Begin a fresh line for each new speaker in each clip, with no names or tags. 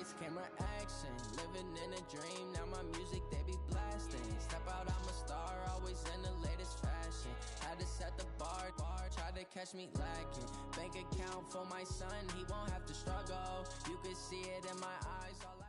lights, camera action. Living in a dream, now my music they be blasting. Step out, I'm a star, always in the latest fashion. Had to set the bar, try to catch me lacking. Bank account for my son, he won't have to struggle. You can see it in my eyes, all I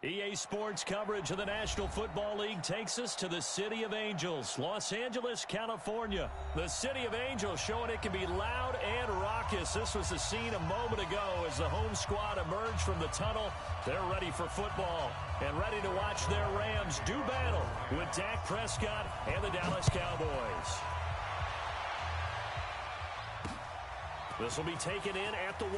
EA Sports coverage of the National Football League takes us to the City of Angels, Los Angeles, California. The City of Angels showing it can be loud and raucous. This was the scene a moment ago as the home squad emerged from the tunnel. They're ready for football and ready to watch their Rams do battle with Dak Prescott and the Dallas Cowboys. This will be taken in at the 1.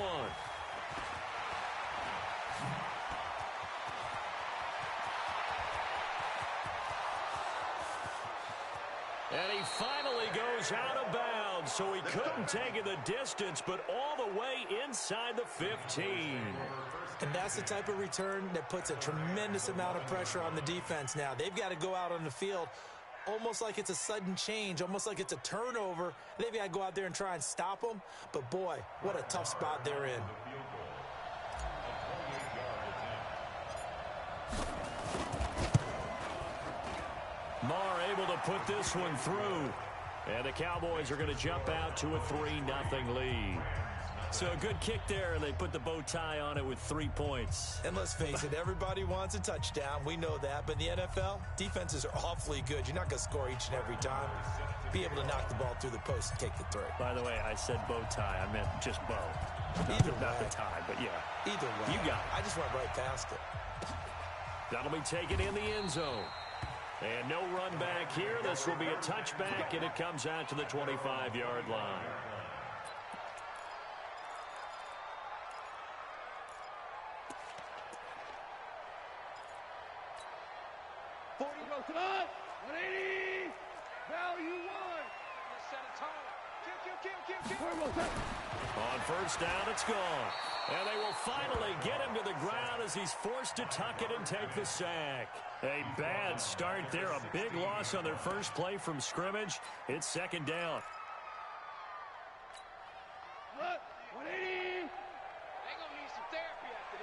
And he finally goes out of bounds, so he couldn't take it the distance, but all the way inside the 15.
And that's the type of return that puts a tremendous amount of pressure on the defense now. They've got to go out on the field almost like it's a sudden change, almost like it's a turnover. They've got to go out there and try and stop them. But, boy, what a tough spot they're in.
Marr able to put this one through. And the Cowboys are going to jump out to a 3-0 lead. So a good kick there, and they put the bow tie on it with 3 points.
And let's face it, everybody wants a touchdown. We know that. But in the NFL, defenses are awfully good. You're not going to score each and every time. Be able to knock the ball through the post and take the throw.
By the way, I said bow tie. I meant just bow. Not the tie, but yeah.
Either way.
You got it.
I just went right past it.
That'll be taken in the end zone. And no run back here. This will be a touchback, and it comes out to the 25-yard line. On first down, it's gone. And they will finally get him to the ground as he's forced to tuck it and take the sack. A bad start there. A big loss on their first play from scrimmage. It's second down.
180. They're going to need some therapy after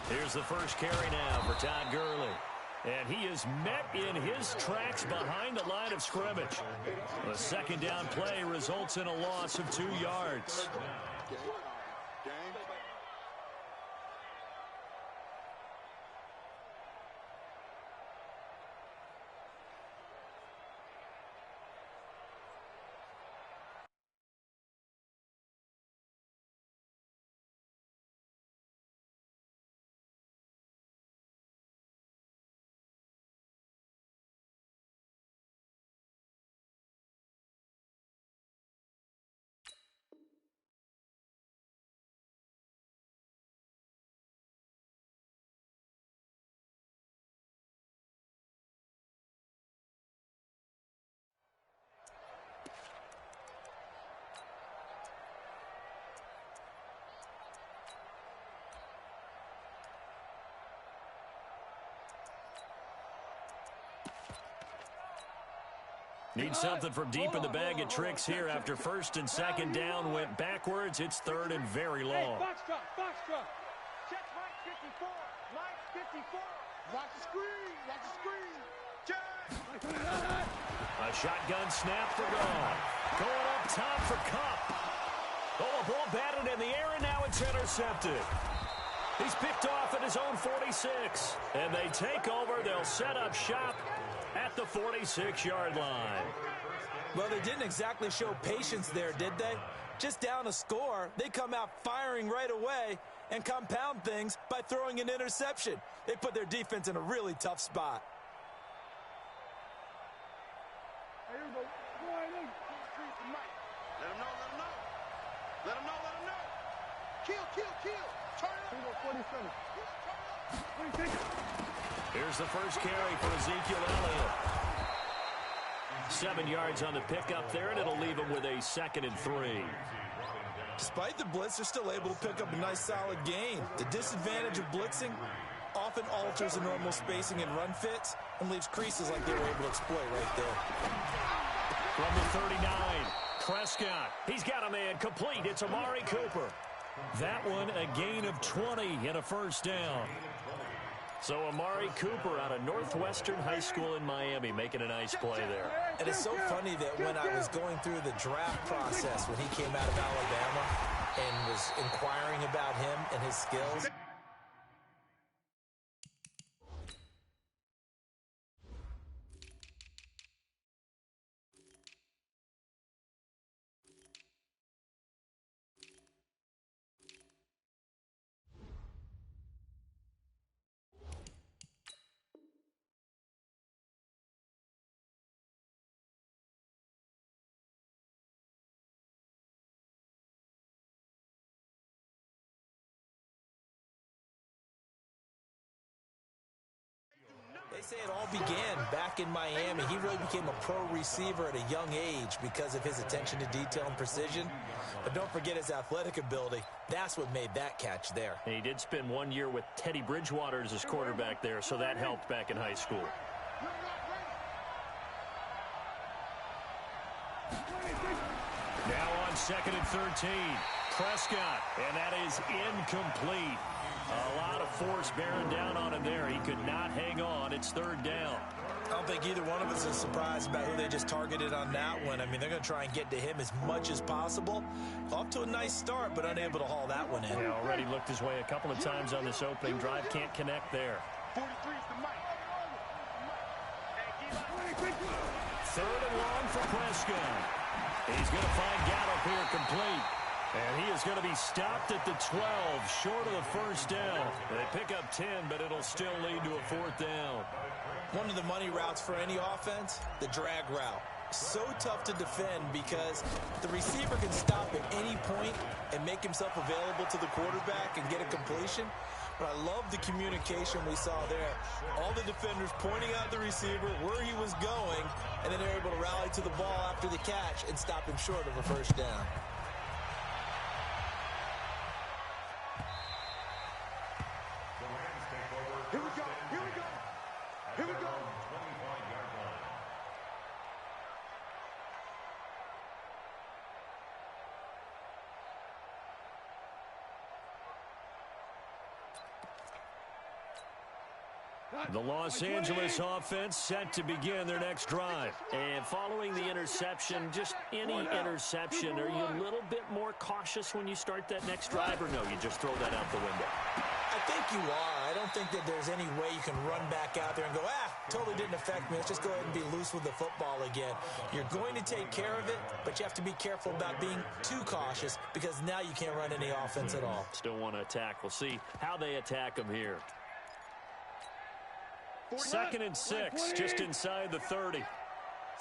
this.
Here's the first carry now for Todd Gurley. And he is met in his tracks behind the line of scrimmage. The second down play results in a loss of 2 yards. Need something from deep in the bag of tricks here after first and second down went backwards. It's third and very long.
Box drop. Check right 54. Right 54. Watch the screen. Check.
A shotgun snap for Gone. Going up top for Kupp. Oh, a ball batted in the air, and now it's intercepted. He's picked off at his own 46. And they take over. They'll set up shop at the 46-yard line.
Well, they didn't exactly show patience there, did they? Just down a score, they come out firing right away and compound things by throwing an interception. They put their defense in a really tough spot.
Here we go. Go ahead in. Let him know. Kill. Turn it. 47.
Here's the first carry for Ezekiel Elliott. 7 yards on the pickup there, and it'll leave him with a 2nd and 3.
Despite the blitz, they're still able to pick up a nice, solid gain. The disadvantage of blitzing often alters the normal spacing and run fits and leaves creases like they were able to exploit right there.
From the 39, Prescott. He's got a man complete. It's Amari Cooper. That one a gain of 20 and a first down. So Amari Cooper out of Northwestern High School in Miami making a nice play there.
And it's so funny that when I was going through the draft process when he came out of Alabama and was inquiring about him and his skills, they say it all began back in Miami. He really became a pro receiver at a young age because of his attention to detail and precision. But don't forget his athletic ability. That's what made that catch there.
And he did spend 1 year with Teddy Bridgewater as his quarterback there, so that helped back in high school. Now on 2nd and 13. Prescott, and that is incomplete. A lot of force bearing down on him there. He could not hang on. It's 3rd down.
I don't think either one of us is surprised about who they just targeted on that one. I mean, they're going to try and get to him as much as possible. Off to a nice start, but unable to haul that one in.
Yeah, already looked his way a couple of times on this opening drive. Can't connect there.
43 is the mic.
3rd and long for Prescott. He's going to find Gallup here complete. And he is going to be stopped at the 12, short of the first down. They pick up 10, but it'll still lead to a 4th down.
One of the money routes for any offense, the drag route. So tough to defend because the receiver can stop at any point and make himself available to the quarterback and get a completion. But I love the communication we saw there. All the defenders pointing out the receiver, where he was going, and then they're able to rally to the ball after the catch and stop him short of a first down.
Here we go. Here we go. Here we go.
The Los Angeles offense set to begin their next drive. And following the interception, just any interception, are you a little bit more cautious when you start that next drive, or no, you just throw that out the window?
I think you are. I don't think that there's any way you can run back out there and go, totally didn't affect me. Let's just go ahead and be loose with the football again. You're going to take care of it, but you have to be careful about being too cautious because now you can't run any offense at all.
Still want to attack. We'll see how they attack them here. 2nd and 6, just inside the 30.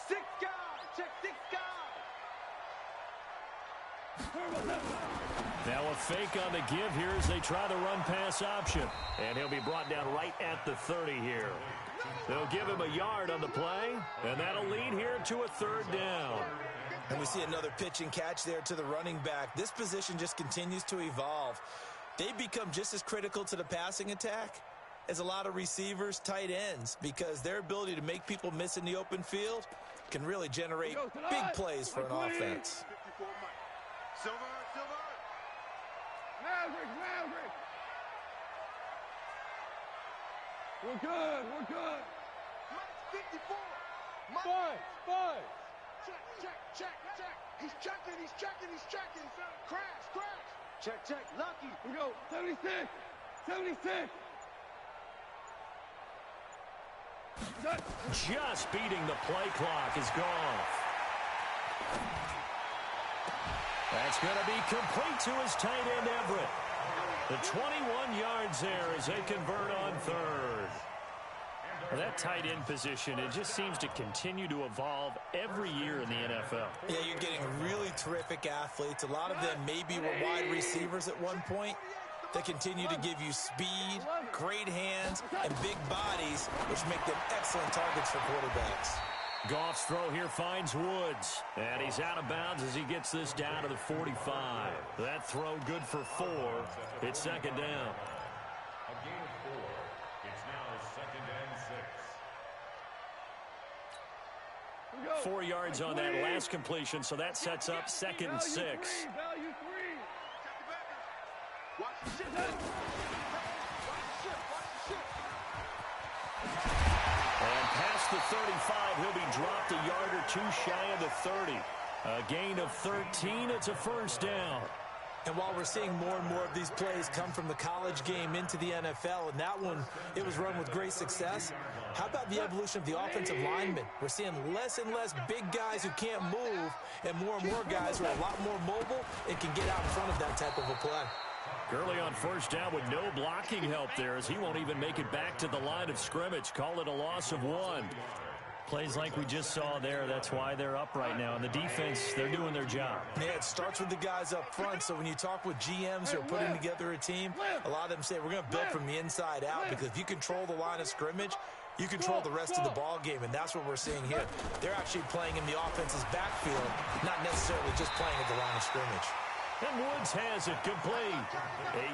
6 guys. Check 6 guys.
Now a fake on the give here as they try the run-pass option. And he'll be brought down right at the 30 here. They'll give him a yard on the play, and that'll lead here to a 3rd down.
And we see another pitch and catch there to the running back. This position just continues to evolve. They become just as critical to the passing attack as a lot of receivers, tight ends, because their ability to make people miss in the open field can really generate big plays for an offense.
54 Mike. Silver. Maverick. We're good. Mike 54. Mike. Five. Check. He's checking. Crash. Check. Lucky. We go. 76.
Just beating the play clock is gone. That's going to be complete to his tight end, Everett. The 21 yards there as they convert on 3rd. Well, that tight end position, it just seems to continue to evolve every year in the NFL.
Yeah, you're getting really terrific athletes. A lot of them maybe were wide receivers at one point. They continue to give you speed, great hands, and big bodies, which make them excellent targets for quarterbacks.
Goff's throw here finds Woods, and he's out of bounds as he gets this down to the 45. That throw good for 4. It's 2nd down.
A gain of 4. It's now 2nd and 6.
4 yards on that last completion, so that sets up 2nd and 6.
Value 3. Watch the shit.
And past the 35, he'll be dropped a yard or two shy of the 30. A gain of 13, it's a first down.
And while we're seeing more and more of these plays come from the college game into the NFL, and that one, it was run with great success, how about the evolution of the offensive linemen? We're seeing less and less big guys who can't move and more guys who are a lot more mobile and can get out in front of that type of a play.
Gurley on first down with no blocking help there as he won't even make it back to the line of scrimmage. Call it a loss of 1.
Plays like we just saw there, that's why they're up right now. And the defense, they're doing their job.
Yeah, it starts with the guys up front. So when you talk with GMs who are putting together a team, a lot of them say we're going to build from the inside out, because if you control the line of scrimmage, you control the rest of the ball game, and that's what we're seeing here. They're actually playing in the offense's backfield, not necessarily just playing at the line of scrimmage.
And Woods has it complete.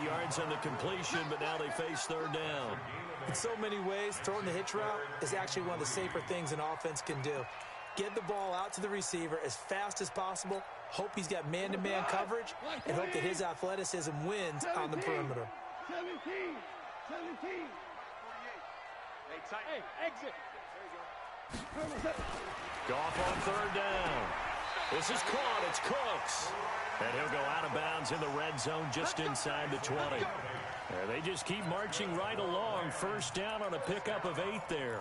8 yards on the completion, but now they face third down.
In so many ways, throwing the hitch route is actually one of the safer things an offense can do. Get the ball out to the receiver as fast as possible, hope he's got man-to-man coverage, and hope that his athleticism wins on the perimeter.
17. Hey, exit.
Goff on third down. This is caught. It's Cooks. And he'll go out of bounds in the red zone just inside the 20. They just keep marching right along. First down on a pickup of 8 there.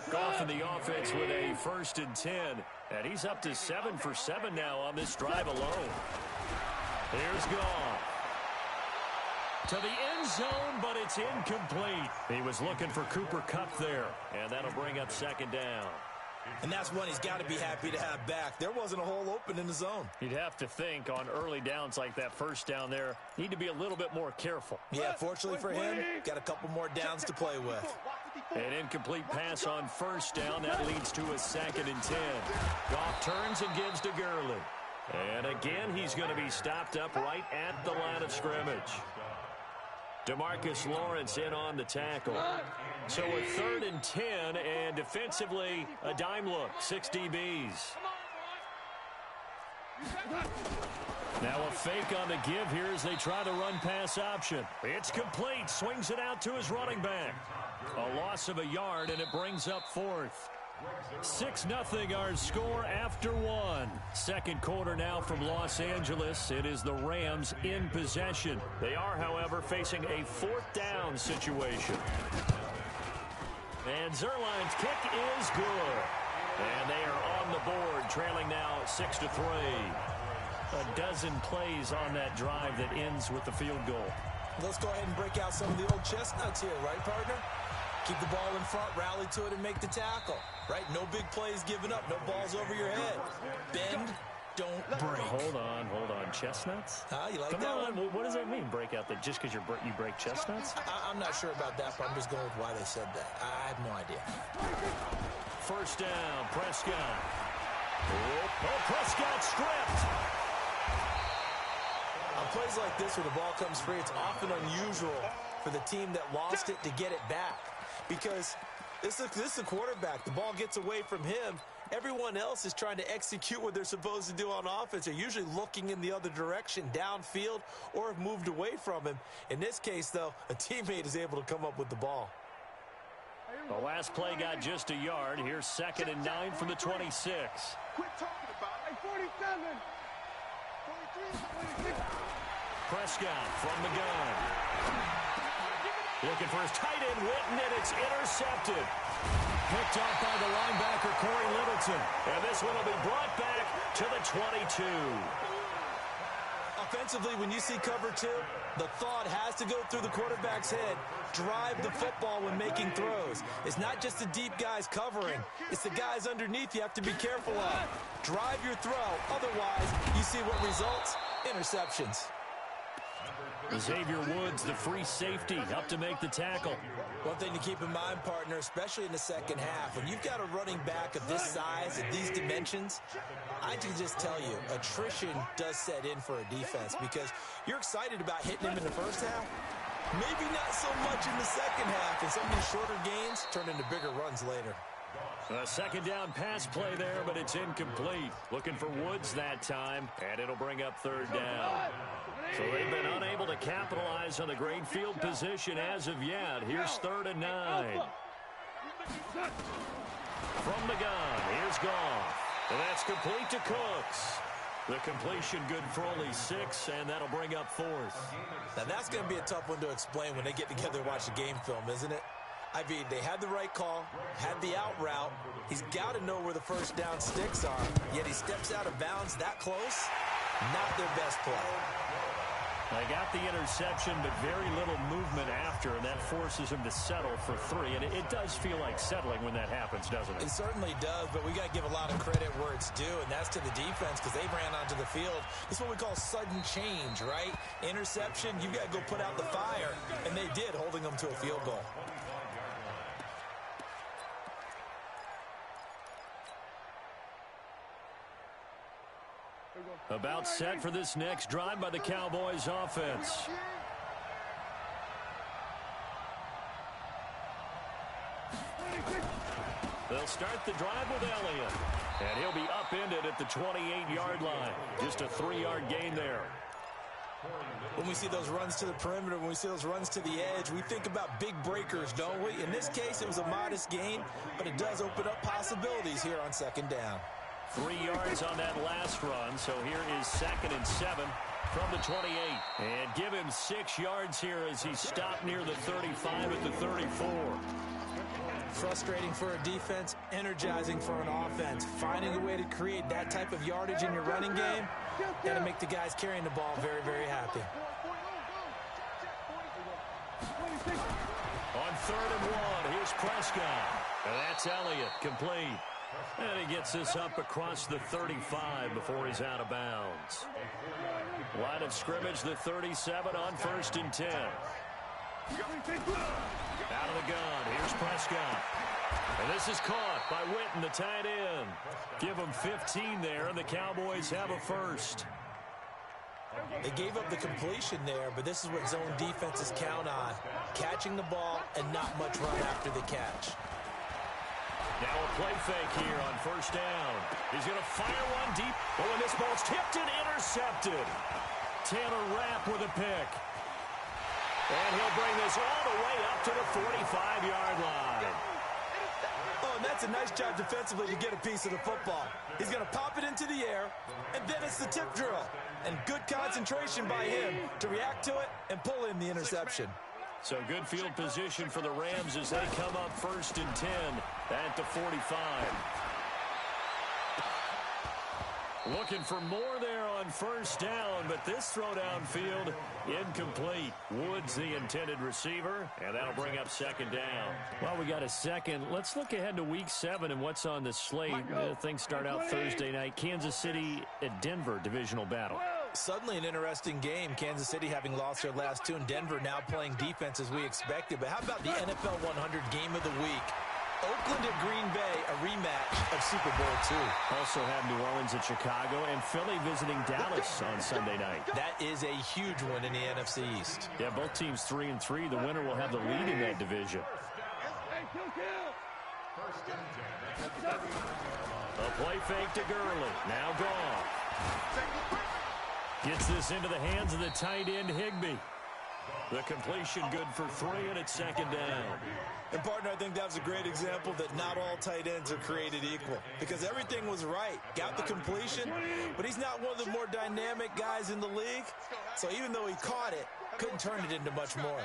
Goff in the offense with a 1st and 10. And he's up to 7 for 7 now on this drive alone. Here's Goff. To the end zone, but it's incomplete. He was looking for Cooper Kupp there. And that'll bring up 2nd down.
And that's one he's got to be happy to have back. There wasn't a hole open in the zone.
You'd have to think on early downs like that first down there, need to be a little bit more careful.
Yeah, fortunately for him, got a couple more downs to play with.
An incomplete pass on first down. That leads to a 2nd and 10. Goff turns and gives to Gurley. And again, he's going to be stopped up right at the line of scrimmage. DeMarcus Lawrence in on the tackle. So a 3rd and 10, and defensively, a dime look, 6 DBs. Now a fake on the give here as they try the run-pass option. It's complete, swings it out to his running back. A loss of a yard, and it brings up 4th. 6-0 our score after 1. Second quarter now from Los Angeles. It is the Rams in possession. They are, however, facing a 4th down situation. And Zuerlein's kick is good. And they are on the board, trailing now 6-3. A dozen plays on that drive that ends with the field goal.
Let's go ahead and break out some of the old chestnuts here, right, partner? Keep the ball in front, rally to it, and make the tackle. Right? No big plays given up. No balls over your head. Bend, don't break.
Hold on. Chestnuts?
You like
Come
that
on.
one?
What does that mean, break out? Just because you break chestnuts?
I'm not sure about that, but I'm just going with why they said that. I have no idea.
First down, Prescott. Oh, Prescott stripped.
On plays like this where the ball comes free, it's often unusual for the team that lost it to get it back. Because this is the quarterback. The ball gets away from him. Everyone else is trying to execute what they're supposed to do on offense. They're usually looking in the other direction, downfield, or have moved away from him. In this case, though, a teammate is able to come up with the ball.
The last play got just a yard. Here's 2nd and 9 from the 26.
Quit talking about it. 47. 23, 26.
Prescott from the gun. Looking for his tight end, Witten, and it's intercepted. Picked up by the linebacker, Corey Littleton. And this one will be brought back to the 22.
Offensively, when you see cover 2, the thought has to go through the quarterback's head. Drive the football when making throws. It's not just the deep guys covering. It's the guys underneath you have to be careful of. Drive your throw. Otherwise, you see what results? Interceptions.
Xavier Woods, the free safety, up to make the tackle.
One thing to keep in mind, partner, especially in the second half, when you've got a running back of this size, at these dimensions, I can just tell you, attrition does set in for a defense because you're excited about hitting him in the first half. Maybe not so much in the second half, and some of these shorter gains turn into bigger runs later.
A second down pass play there, but it's incomplete. Looking for Woods that time, and it'll bring up third down. So they've been unable to capitalize on the great field position as of yet. Here's 3rd and 9. From the gun, here's Goff. And that's complete to Cooks. The completion good for only 6, and that'll bring up 4th.
Now that's going to be a tough one to explain when they get together and watch the game film, isn't it? I mean, they had the right call, had the out route. He's got to know where the first down sticks are, yet he steps out of bounds that close. Not their best play.
They got the interception, but very little movement after, and that forces him to settle for 3. And it does feel like settling when that happens, doesn't it?
It certainly does, but we got to give a lot of credit where it's due, and that's to the defense because they ran onto the field. This is what we call sudden change, right? Interception, you've got to go put out the fire, and they did, holding them to a field goal.
About set for this next drive by the Cowboys offense. They'll start the drive with Elliott. And he'll be upended at the 28-yard line. Just a 3-yard gain there.
When we see those runs to the perimeter, when we see those runs to the edge, we think about big breakers, don't we? In this case, it was a modest gain, but it does open up possibilities here on 2nd down.
3 yards on that last run, so here is 2nd and 7 from the 28. And give him 6 yards here as he stopped near the 35 at the 34.
Frustrating for a defense, energizing for an offense. Finding a way to create that type of yardage in your running game, got to make the guys carrying the ball very, very happy.
On 3rd and 1, here's Prescott. And that's Elliott, complete. And he gets this up across the 35 before he's out of bounds. Line of scrimmage, the 37 on 1st and 10. Out of the gun, here's Prescott. And this is caught by Witten, the tight end. Give him 15 there, and the Cowboys have a first.
They gave up the completion there, but this is what zone defenses count on. Catching the ball and not much run after the catch.
Now a play fake here on 1st down. He's going to fire one deep. Oh, and this ball's tipped and intercepted. Taylor Rapp with a pick. And he'll bring this all the way up to the 45-yard line.
Oh, and that's a nice job defensively to get a piece of the football. He's going to pop it into the air, and then it's the tip drill. And good concentration by him to react to it and pull in the interception.
So good field position for the Rams as they come up 1st and 10 at the 45. Looking for more there on 1st down, but this throw downfield incomplete. Woods the intended receiver, and that'll bring up 2nd down. Well, we got a second. Let's look ahead to Week 7 and what's on the slate. Things start out Thursday night. Kansas City at Denver, divisional battle.
Suddenly an interesting game. Kansas City having lost their last 2, and Denver now playing defense as we expected. But how about the NFL 100 game of the week? Oakland at Green Bay, a rematch of Super Bowl II.
Also have New Orleans at Chicago and Philly visiting Dallas on Sunday night.
That is a huge one in the NFC East.
Yeah, both teams 3-3. The winner will have the lead in that division. A play fake to Gurley. Now Goff. Gets this into the hands of the tight end, Higbee. The completion good for 3, and it's 2nd down.
And, partner, I think that was a great example that not all tight ends are created equal because everything was right. Got the completion, but he's not one of the more dynamic guys in the league. So even though he caught it, couldn't turn it into much more.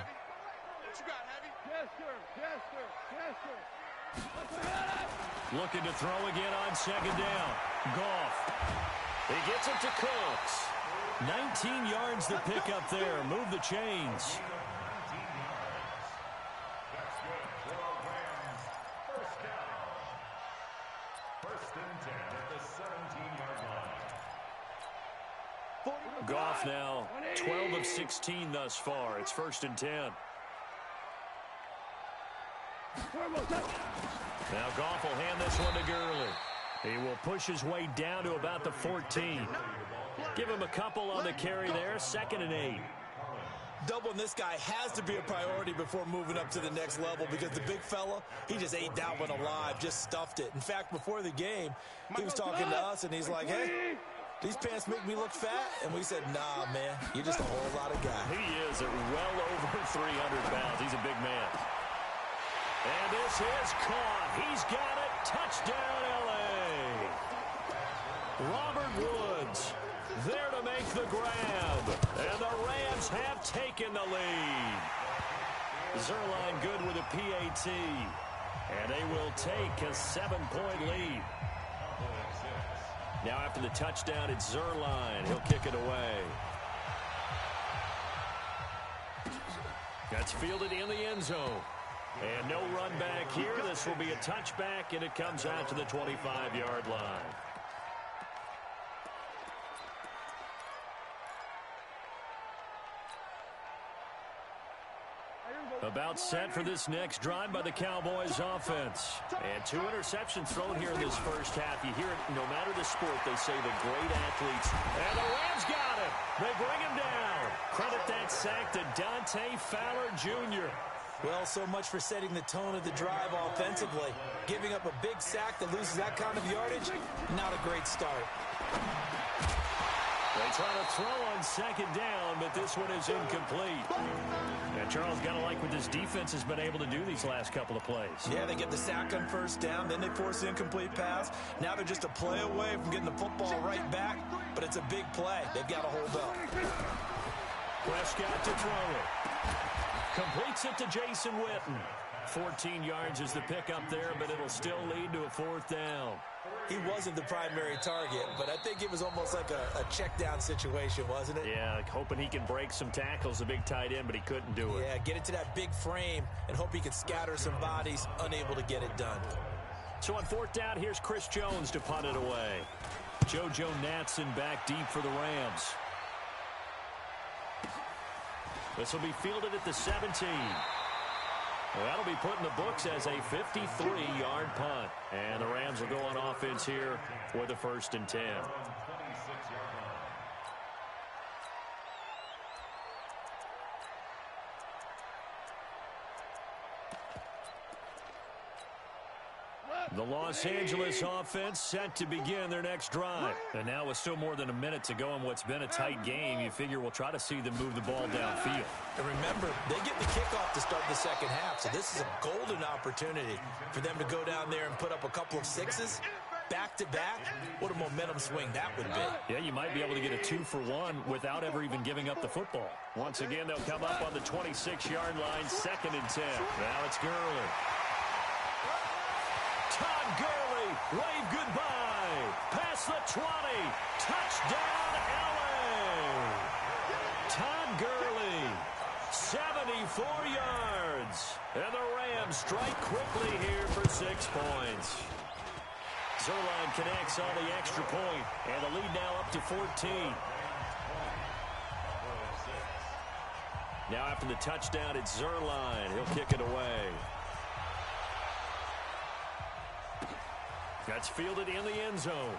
Looking to throw again on 2nd down. Goff. He gets it to Cooks. 19 yards to pick up there. Move the chains. Goff now 12 of 16 thus far. It's 1st and 10. Now Goff will hand this one to Gurley. He will push his way down to about the 14. Give him a couple on the carry there. 2nd and 8.
Doubling this guy has to be a priority before moving up to the next level because the big fella, he just ate that one alive, just stuffed it. In fact, before the game, he was talking to us, and he's like, hey, these pants make me look fat. And we said, nah, man, you're just a whole lot of guy.
He is at well over 300 pounds. He's a big man. And this is caught. He's got it. Touchdown, L.A. Robert Woods there to make the grab. And the Rams have taken the lead. Zuerlein good with a PAT. And they will take a 7-point lead. Now after the touchdown, it's Zuerlein. He'll kick it away. That's fielded in the end zone. And no run back here. This will be a touchback, and it comes out to the 25-yard line. About set for this next drive by the Cowboys offense. And 2 interceptions thrown here in this first half. You hear it no matter the sport, they say the great athletes. And the Rams got it. They bring him down. Credit that sack to Dante Fowler Jr.
Well, so much for setting the tone of the drive offensively. Giving up a big sack that loses that kind of yardage, not a great start.
They try to throw on second down, but this one is incomplete. And Charles, got to like what this defense has been able to do these last couple of plays.
Yeah, they get the sack on first down, then they force the incomplete pass. Now they're just a play away from getting the football right back, but it's a big play. They've got to hold up.
Prescott to throw it. Completes it to Jason Witten. 14 yards is the pickup there, but it'll still lead to a 4th down.
He wasn't the primary target, but I think it was almost like a check down situation, wasn't it?
Yeah, like hoping he can break some tackles, a big tight end, but he couldn't do it.
Yeah, get it to that big frame and hope he can scatter some bodies, unable to get it done.
So on 4th down, here's Chris Jones to punt it away. JoJo Natson back deep for the Rams. This will be fielded at the 17. Well, that'll be put in the books as a 53-yard punt. And the Rams will go on offense here with a 1st and 10. The Los Angeles offense set to begin their next drive. And now with still more than a minute to go in what's been a tight game, you figure we'll try to see them move the ball downfield.
And remember, they get the kickoff to start the second half, so this is a golden opportunity for them to go down there and put up a couple of 6s back-to-back. What a momentum swing that would be.
Yeah, you might be able to get a 2-for-1 without ever even giving up the football. Once again, they'll come up on the 26-yard line, 2nd and 10. Now it's Gurley. Todd Gurley, wave goodbye. Past the 20. Touchdown, L.A. Todd Gurley, 74 yards. And the Rams strike quickly here for 6 points. Zuerlein connects on the extra point, and the lead now up to 14. Now after the touchdown, it's Zuerlein. He'll kick it away. That's fielded in the end zone.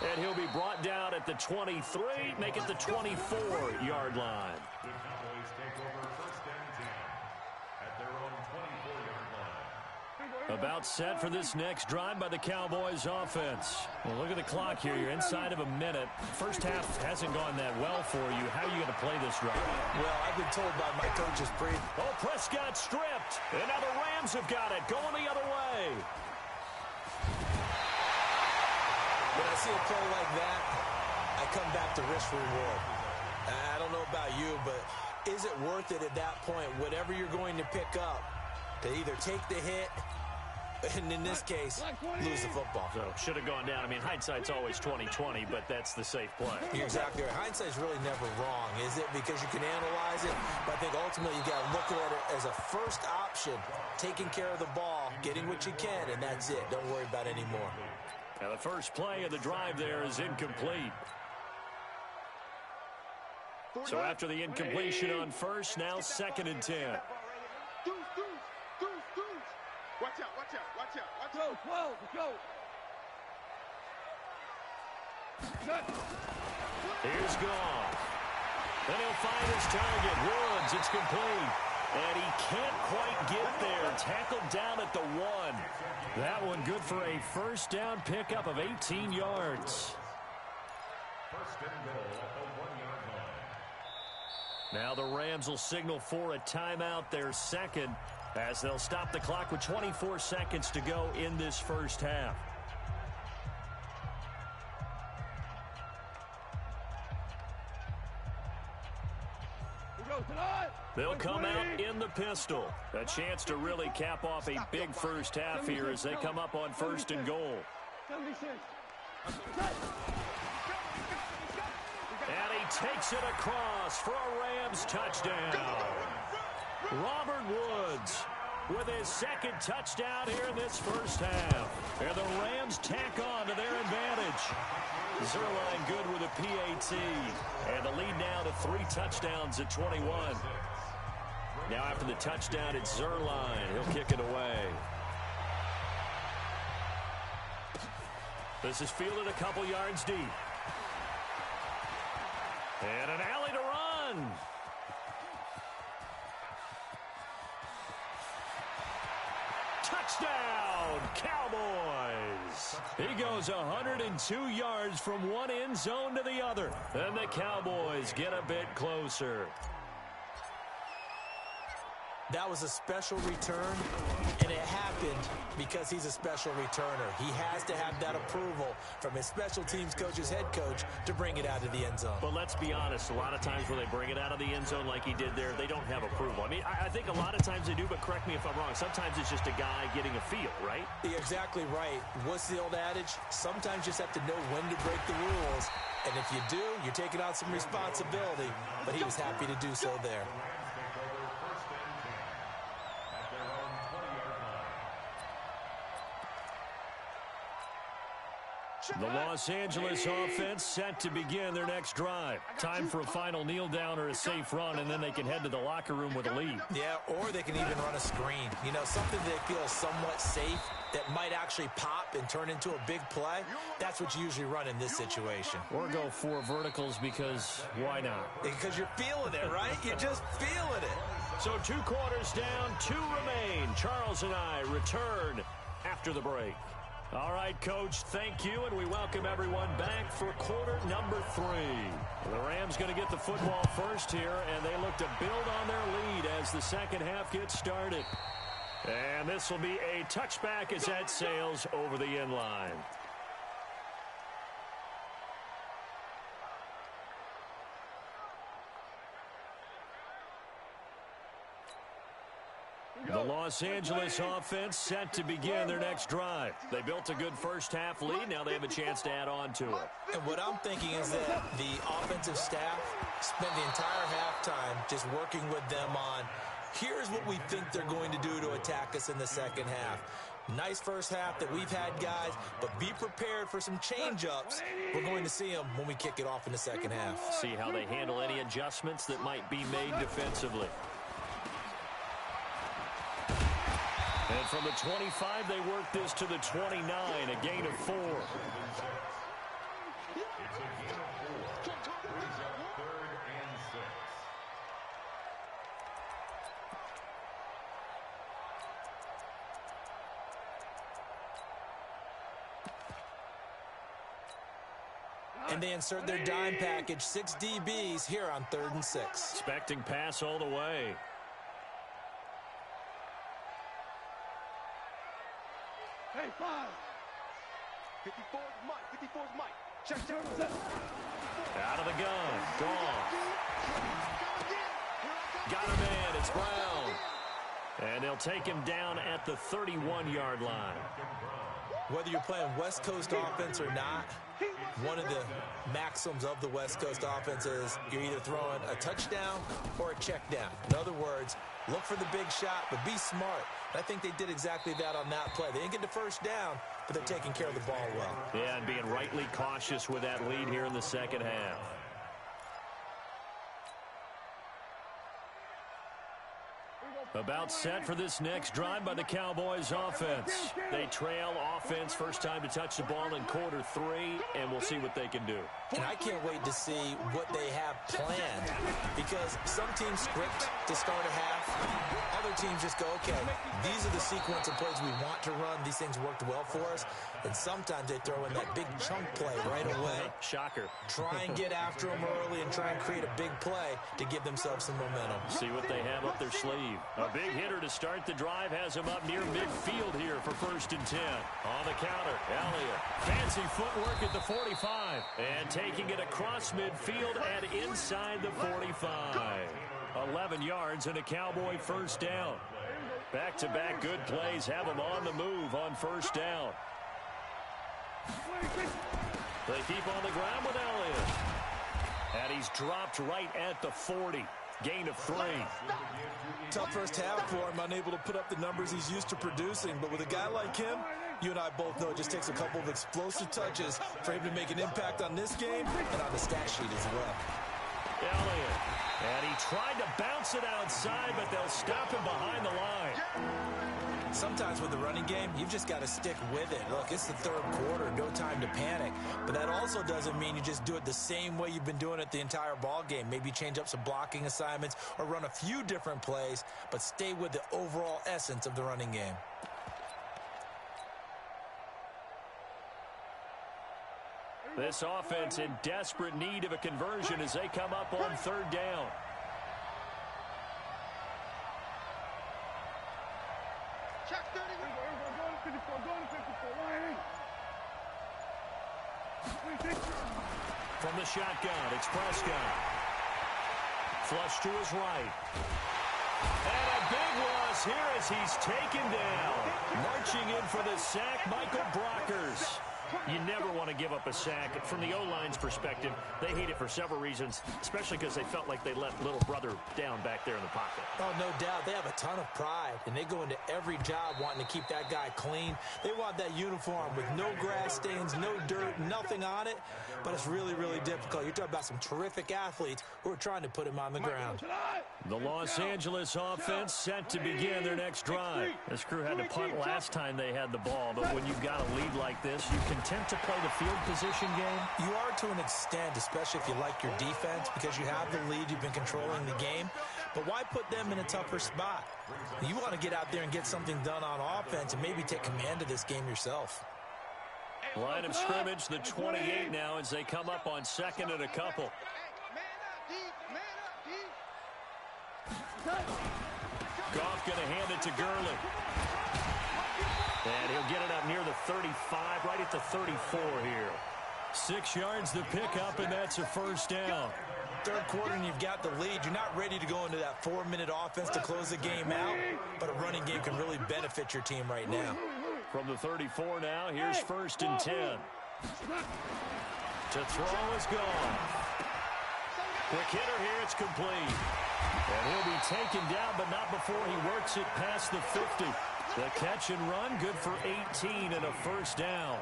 And he'll be brought down at the 23, make it the 24-yard line.
The Cowboys take over 1st and 10 at their own 24-yard line.
About set for this next drive by the Cowboys offense. Well, look at the clock here. You're inside of a minute. First half hasn't gone that well for you. How are you going to play this drive?
Well, I've been told by my coaches
Oh, Prescott stripped. And now the Rams have got it. Going the other way.
When I see a play like that, I come back to risk reward. I don't know about you, but is it worth it at that point, whatever you're going to pick up, to either take the hit, and in this case, lose the football?
So should have gone down. I mean, hindsight's always 20/20, but that's the safe play.
You're exactly right. Hindsight's really never wrong, is it? Because you can analyze it, but I think ultimately you got to look at it as a first option, taking care of the ball, getting what you can, and that's it. Don't worry about any more.
Now the first play of the drive there is incomplete. So after the incompletion on first, now 2nd and 10.
Watch out, watch out, watch out, watch out. Go.
Here's Goff. And he'll find his target. Woods, it's complete. And he can't quite get there. Tackled down at the 1. That one good for a first down pickup of 18 yards.
First and goal at the 1-yard line.
Now the Rams will signal for a timeout, their second, as they'll stop the clock with 24 seconds to go in this first half. They'll come out in the pistol. A chance to really cap off a big first half here as they come up on first and goal. And he takes it across for a Rams touchdown. Robert Woods with his second touchdown here in this first half. And the Rams tack on to their advantage. Zuerlein good with a PAT. And the lead now to 3 touchdowns at 21. Now after the touchdown, it's Zuerlein. He'll kick it away. This is fielded a couple yards deep. And an alley to run. Touchdown, Cowboys. He goes 102 yards from one end zone to the other. And the Cowboys get a bit closer.
That was a special return, and it happened because he's a special returner. He has to have that approval from his special teams coach's head coach to bring it out of the end zone.
But let's be honest, a lot of times when they bring it out of the end zone like he did there, they don't have approval. I mean, I think a lot of times they do, but correct me if I'm wrong. Sometimes it's just a guy getting a feel, right?
You're exactly right. What's the old adage? Sometimes you just have to know when to break the rules. And if you do, you're taking on some responsibility. But he was happy to do so there.
The Los Angeles offense set to begin their next drive. Time for a final kneel down or a safe run, and then they can head to the locker room with a lead.
Yeah, or they can even run a screen. You know, something they feel somewhat safe that might actually pop and turn into a big play. That's what you usually run in this situation.
Or go 4 verticals because why not?
Because you're feeling it, right? You're just feeling it.
So 2 quarters down, 2 remain. Charles and I return after the break. All right, Coach, thank you, and we welcome everyone back for quarter number 3. The Rams going to get the football first here, and they look to build on their lead as the second half gets started. And this will be a touchback as that sails over the end line. The Los Angeles offense set to begin their next drive. They built a good first half lead. Now they have a chance to add on to it.
And what I'm thinking is that the offensive staff spent the entire halftime just working with them on, here's what we think they're going to do to attack us in the second half. Nice first half that we've had, guys, but be prepared for some change-ups. We're going to see them when we kick it off in the second half.
See how they handle any adjustments that might be made defensively. And from the 25, they work this to the 29, a gain of 4.
And they insert their dime package, 6 DBs here on 3rd and 6.
Expecting pass all the way.
Hey, 5. 54's Mike. 54's Mike. Check.
Out of the gun. Gone. Got a man. It's Brown. And they'll take him down at the 31-yard line.
Whether you're playing West Coast offense or not, one of the maxims of the West Coast offense is you're either throwing a touchdown or a check down. In other words, look for the big shot, but be smart. And I think they did exactly that on that play. They didn't get the first down, but they're taking care of the ball well.
Yeah, and being rightly cautious with that lead here in the second half. About set for this next drive by the Cowboys offense. They trail offense, first time to touch the ball in quarter 3, and we'll see what they can do.
And I can't wait to see what they have planned, because some teams script to start a half. Other teams just go, okay, these are the sequence of plays we want to run. These things worked well for us. And sometimes they throw in that big chunk play right away.
Shocker.
Try and get after them early and try and create a big play to give themselves some momentum.
See what they have up their sleeve. A big hitter to start the drive has him up near midfield here for 1st and 10. On the counter, Elliott. Fancy footwork at the 45. And taking it across midfield and inside the 45. 11 yards and a Cowboy first down. Back-to-back good plays have them on the move on first down. They keep on the ground with Elliott. And he's dropped right at the 40. Gain of 3.
Tough first half for him, unable to put up the numbers he's used to producing. But with a guy like him, you and I both know it just takes a couple of explosive touches for him to make an impact on this game and on the stat sheet as well.
Elliott. And he tried to bounce it outside, but they'll stop him behind the line.
Sometimes with the running game, you've just got to stick with it. Look, it's the 3rd quarter, no time to panic. But that also doesn't mean you just do it the same way you've been doing it the entire ball game. Maybe change up some blocking assignments or run a few different plays, but stay with the overall essence of the running game.
This offense in desperate need of a conversion as they come up on 3rd down. From the shotgun, it's Prescott. Flush to his right. And a big loss here as he's taken down. Marching in for the sack, Michael Brockers. You never want to give up a sack. From the O-line's perspective, they hate it for several reasons, especially because they felt like they let little brother down back there in the pocket.
Oh, no doubt. They have a ton of pride, and they go into every job wanting to keep that guy clean. They want that uniform with no grass stains, no dirt, nothing on it, but it's really, really difficult. You're talking about some terrific athletes who are trying to put him on the ground.
The Los Angeles offense set to begin their next drive. This crew had to punt last time they had the ball, but when you've got a lead like this, you content to play the field position game?
You are to an extent, especially if you like your defense, because you have the lead, you've been controlling the game. But why put them in a tougher spot? You want to get out there and get something done on offense and maybe take command of this game yourself.
Line of scrimmage, the 28 now as they come up on 2nd and a couple. Goff going to hand it to Gurley. And he'll get it up near the 35, right at the 34 here. 6 yards to pick up, and that's a first down.
3rd quarter and you've got the lead. You're not ready to go into that 4-minute offense to close the game out, but a running game can really benefit your team right now.
From the 34 now, here's 1st and 10. To throw is gone. Quick hitter here, it's complete. And he'll be taken down, but not before he works it past the 50. The catch and run, good for 18 and a first down.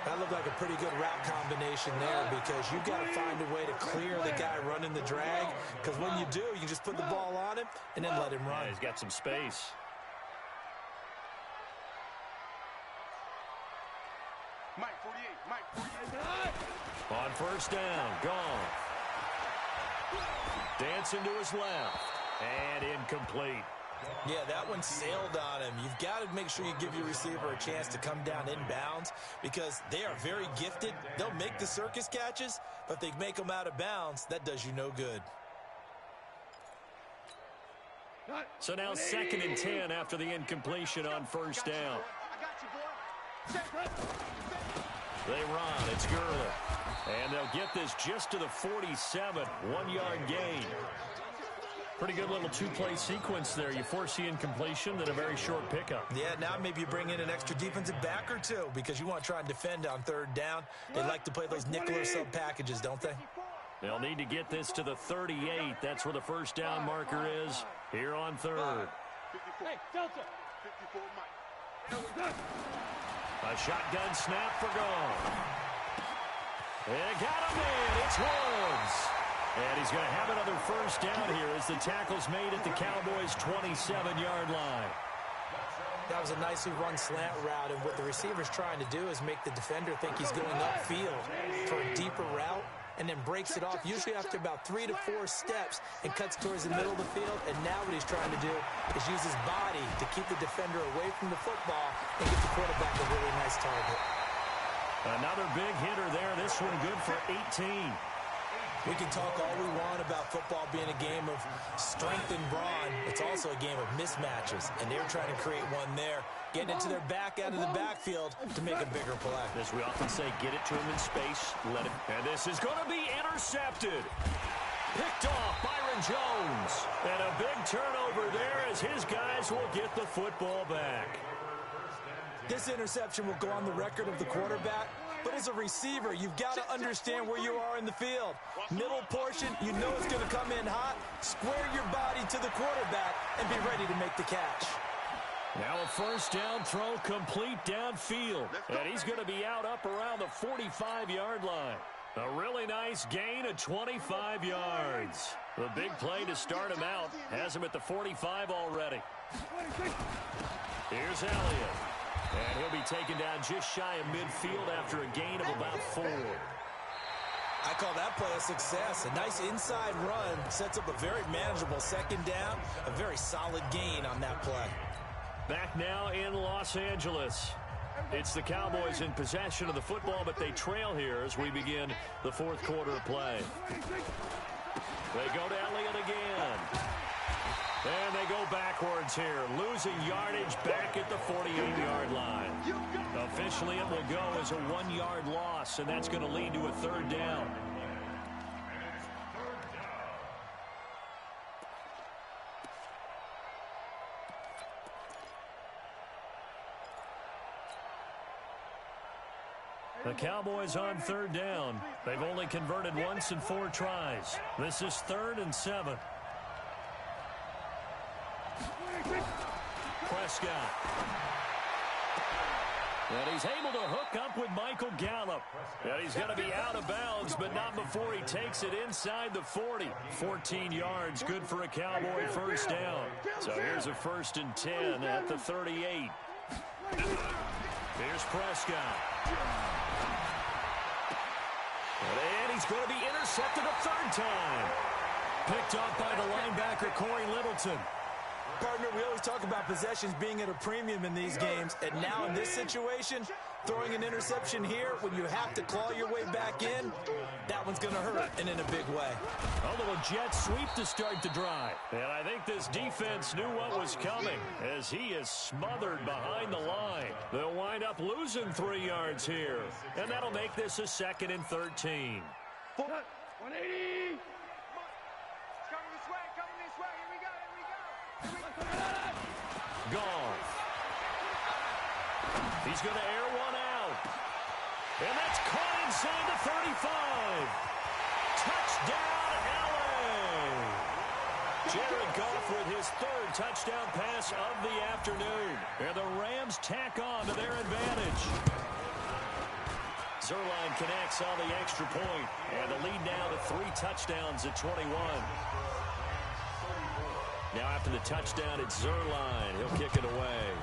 That looked like a pretty good route combination there, because you've got to find a way to clear the guy running the drag, because when you do, you just put the ball on him and then let him run.
Yeah, he's got some space.
Mike 48.
On first down, gone. Dancing to his left, and incomplete.
Yeah, that one sailed on him. You've got to make sure you give your receiver a chance to come down inbounds, because they are very gifted. They'll make the circus catches, but if they make them out of bounds, that does you no good.
So now 2nd and 10 after the incompletion on first down. They run. It's Gurley. And they'll get this just to the 47. 1-yard gain. Pretty good little 2-play sequence there. You force the incompletion, then a very short pickup.
Yeah, now maybe you bring in an extra defensive back or two, because you want to try and defend on 3rd down. They like to play those nickel or sub packages, don't they?
They'll need to get this to the 38. That's where the first down marker is here on 3rd.
Hey, Delta. 54, Mike.
A shotgun snap for goal. They got him in. It's Woods. And he's going to have another first down here as the tackle's made at the Cowboys' 27-yard line.
That was a nicely run slant route, and what the receiver's trying to do is make the defender think he's going upfield for a deeper route, and then breaks it off, usually after about 3 to 4 steps, and cuts towards the middle of the field. And now what he's trying to do is use his body to keep the defender away from the football and get the quarterback a really nice target.
Another big hitter there. This one good for 18.
We can talk all we want about football being a game of strength and brawn. It's also a game of mismatches, and they're trying to create one there, getting it to their back out of the backfield to make a bigger play.
As we often say, get it to him in space, let it. And this is going to be intercepted. Picked off Byron Jones. And a big turnover there as his guys will get the football back.
This interception will go on the record of the quarterback. But as a receiver, you've got to understand where you are in the field. Middle portion, you know it's going to come in hot. Square your body to the quarterback and be ready to make the catch.
Now a first down throw complete downfield. And he's going to be out up around the 45-yard line. A really nice gain of 25 yards. The big play to start him out has him at the 45 already. Here's Elliott. And he'll be taken down just shy of midfield after a gain of about 4.
I call that play a success. A nice inside run sets up a very manageable second down. A very solid gain on that play.
Back now in Los Angeles. It's the Cowboys in possession of the football, but they trail here as we begin the fourth quarter of play. They go to Elliott again. And they go backwards here, losing yardage back at the 48-yard line. Officially, it will go as a 1-yard loss, and that's going to lead to a third down. The Cowboys on third down. They've only converted once in 4 tries. This is 3rd and 7. Prescott. And he's able to hook up with Michael Gallup. And he's going to be out of bounds, but not before he takes it inside the 40. 14 yards, good for a Cowboy first down. So here's a 1st and 10 at the 38. Here's Prescott. And he's going to be intercepted a 3rd time. Picked off by the linebacker, Corey Littleton.
Partner, we always talk about possessions being at a premium in these games, and now in this situation, throwing an interception here when you have to claw your way back in, that one's going to hurt, and in a big way.
A little jet sweep to start the drive. And I think this defense knew what was coming as he is smothered behind the line. They'll wind up losing 3 yards here, and that'll make this a 2nd and 13.
180.
Goff. He's going to air one out. And that's caught inside the 35. Touchdown, LA. Jared Goff with his 3rd touchdown pass of the afternoon. And the Rams tack on to their advantage. Zuerlein connects on the extra point. And the lead now to 3 touchdowns at 21. Now after the touchdown, it's Zuerlein. He'll kick it away.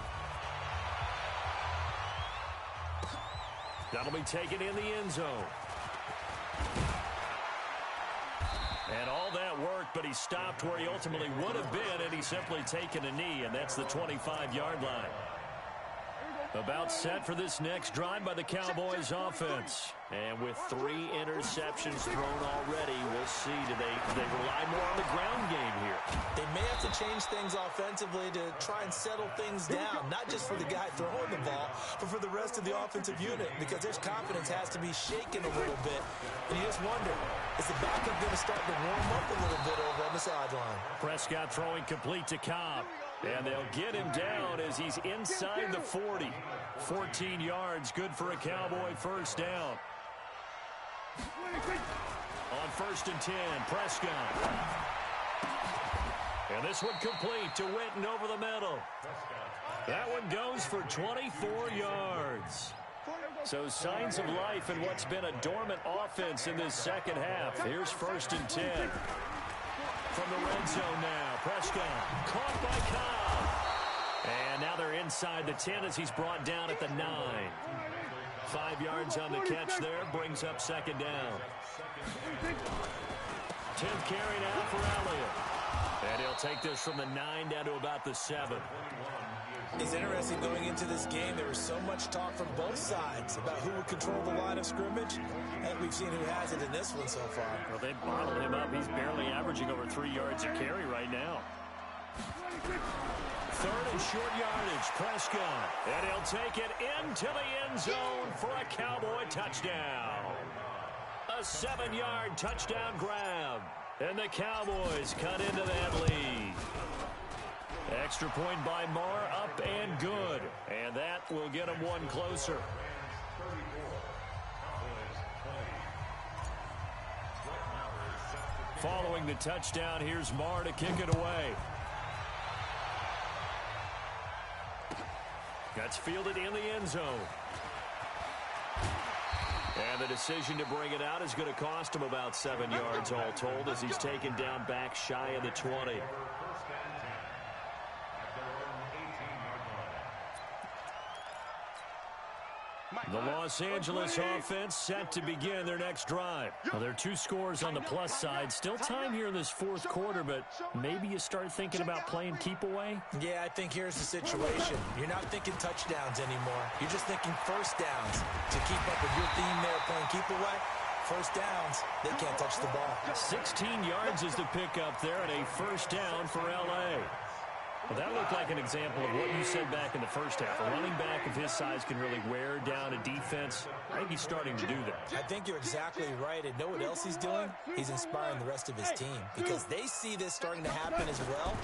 That'll be taken in the end zone. And all that worked, but he stopped where he ultimately would have been, and he's simply taken a knee, and that's the 25-yard line. About set for this next drive by the Cowboys offense. And with 3 interceptions thrown already, we'll see. Do they rely more on the ground game here?
They may have to change things offensively to try and settle things down, not just for the guy throwing the ball, but for the rest of the offensive unit, because their confidence has to be shaken a little bit. And you just wonder, is the backup going to start to warm up a little bit over on the sideline?
Prescott throwing complete to Cobb. And they'll get him down as he's inside the 40. 14 yards, good for a Cowboy first down. On 1st and 10, Prescott. And this one complete to Witten over the middle. That one goes for 24 yards. So signs of life in what's been a dormant offense in this second half. Here's 1st and 10. From the red zone now, Prescott caught by Cobb. And now they're inside the 10 as he's brought down at the 9. 5 yards on the catch there, brings up 2nd down. 10th carry now for Elliott. And he'll take this from the 9 down to about the 7.
It's interesting going into this game. There was so much talk from both sides about who would control the line of scrimmage. And we've seen who has it in this one so far.
Well, they bottled him up. He's barely averaging over 3 yards a carry right now.
3rd and short yardage, Prescott. And he'll take it into the end zone for a Cowboy touchdown. A 7-yard touchdown grab. And the Cowboys cut into that lead. Extra point by Marr, up and good. And that will get them one closer. Following the touchdown, here's Marr to kick it away. That's fielded in the end zone. And the decision to bring it out is going to cost him about 7 yards all told as he's taken down back shy of the 20. The Los Angeles offense set to begin their next drive.
Well, there are 2 scores on the plus side. Still time here in this 4th quarter, but maybe you start thinking about playing keep away?
Yeah, I think here's the situation. You're not thinking touchdowns anymore. You're just thinking first downs. To keep up with your theme there playing keep away, first downs, they can't touch the ball.
16 yards is the pickup there and a first down for L.A.
Well, that looked like an example of what you said back in the first half. A running back of his size can really wear down a defense. I think he's starting to do that.
I think you're exactly right. And know what else he's doing? He's inspiring the rest of his team because they see this starting to happen as well.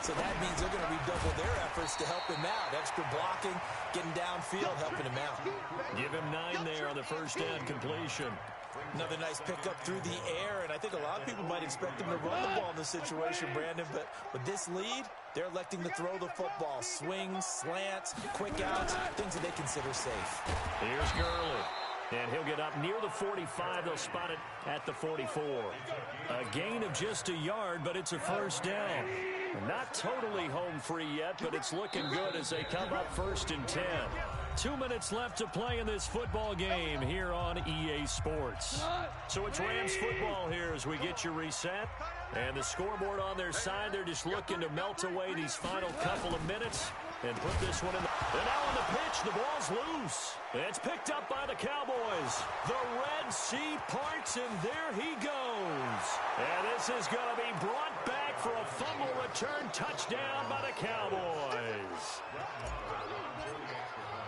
So that means they're going to redouble their efforts to help him out. Extra blocking, getting downfield, helping him out.
Give him 9 there on the first down completion.
Another nice pickup through the air, and I think a lot of people might expect him to run the ball in this situation, Brandon, but with this lead, they're electing to throw the football. Swings, slants, quick outs, things that they consider safe.
Here's Gurley. And he'll get up near the 45. They'll spot it at the 44. A gain of just a yard, but it's a first down. Not totally home free yet, but it's looking good as they come up 1st and 10. 2 minutes left to play in this football game here on EA Sports. So it's Rams football here as we get you reset. And the scoreboard on their side, they're just looking to melt away these final couple of minutes and put this one in the... And now on the pitch, the ball's loose. It's picked up by the Cowboys. The Red Sea parts, and there he goes. And this is going to be brought back for a fumble return touchdown by the Cowboys.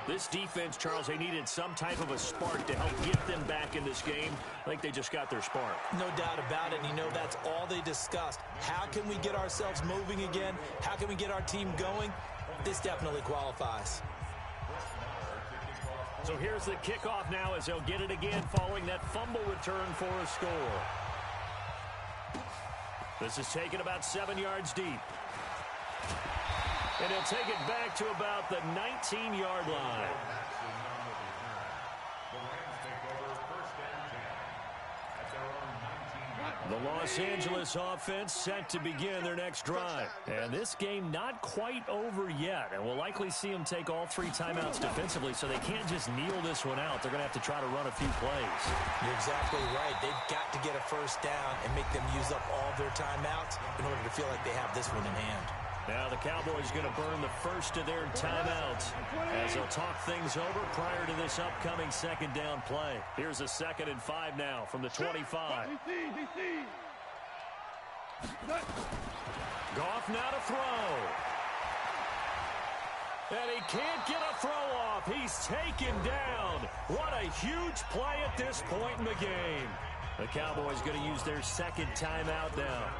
This defense, Charles, they needed some type of a spark to help get them back in this game. I think they just got their spark.
No doubt about it. You know, that's all they discussed. How can we get ourselves moving again? How can we get our team going? This definitely qualifies.
So here's the kickoff now as they'll get it again following that fumble return for a score. This is taken about 7 yards deep. And he'll take it back to about the 19-yard line. The Los Angeles offense set to begin their next drive.
And this game not quite over yet. And we'll likely see them take all 3 timeouts defensively, so they can't just kneel this one out. They're going to have to try to run a few plays.
You're exactly right. They've got to get a first down and make them use up all their timeouts in order to feel like they have this one in hand.
Now the Cowboys going to burn the first of their timeouts as they'll talk things over prior to this upcoming second down play. Here's a 2nd and 5 now from the 25. Goff now to throw. And he can't get a throw off. He's taken down. What a huge play at this point in the game. The Cowboys going to use their 2nd timeout now,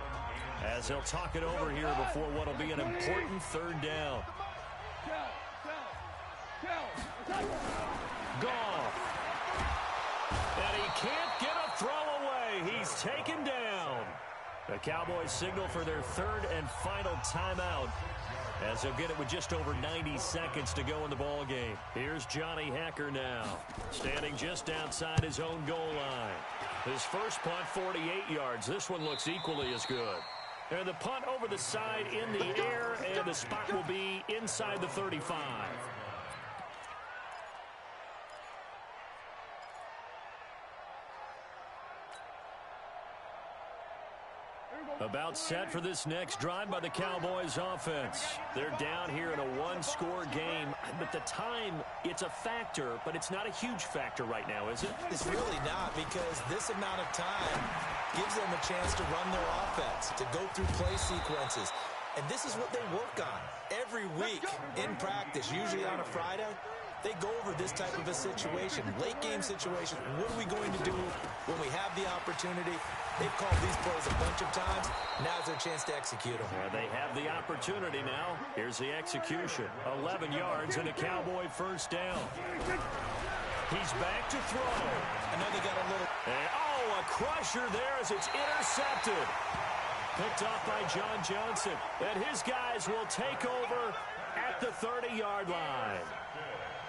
as they'll talk it over here before what will be an important 3rd down. Goff. And he can't get a throw away. He's taken down. The Cowboys signal for their 3rd and final timeout as they'll get it with just over 90 seconds to go in the ball game. Here's Johnny Hekker now, standing just outside his own goal line. His first punt, 48 yards. This one looks equally as good. And the punt over the side in the air, and the spot will be inside the 35. About set for this next drive by the Cowboys offense. They're down here in a one-score game, but the time, it's a factor, but it's not a huge factor right now, is it?
It's really not, because this amount of time gives them a chance to run their offense, to go through play sequences. And this is what they work on every week in practice, usually on a Friday. They go over this type of a situation, late game situation. What are we going to do when we have the opportunity? They've called these plays a bunch of times. Now's their chance to execute them.
They have the opportunity now. Here's the execution. 11 yards and a Cowboy first down. He's back to throw.
I know they got a little...
a crusher there as it's intercepted. Picked off by John Johnson. And his guys will take over at the 30-yard line.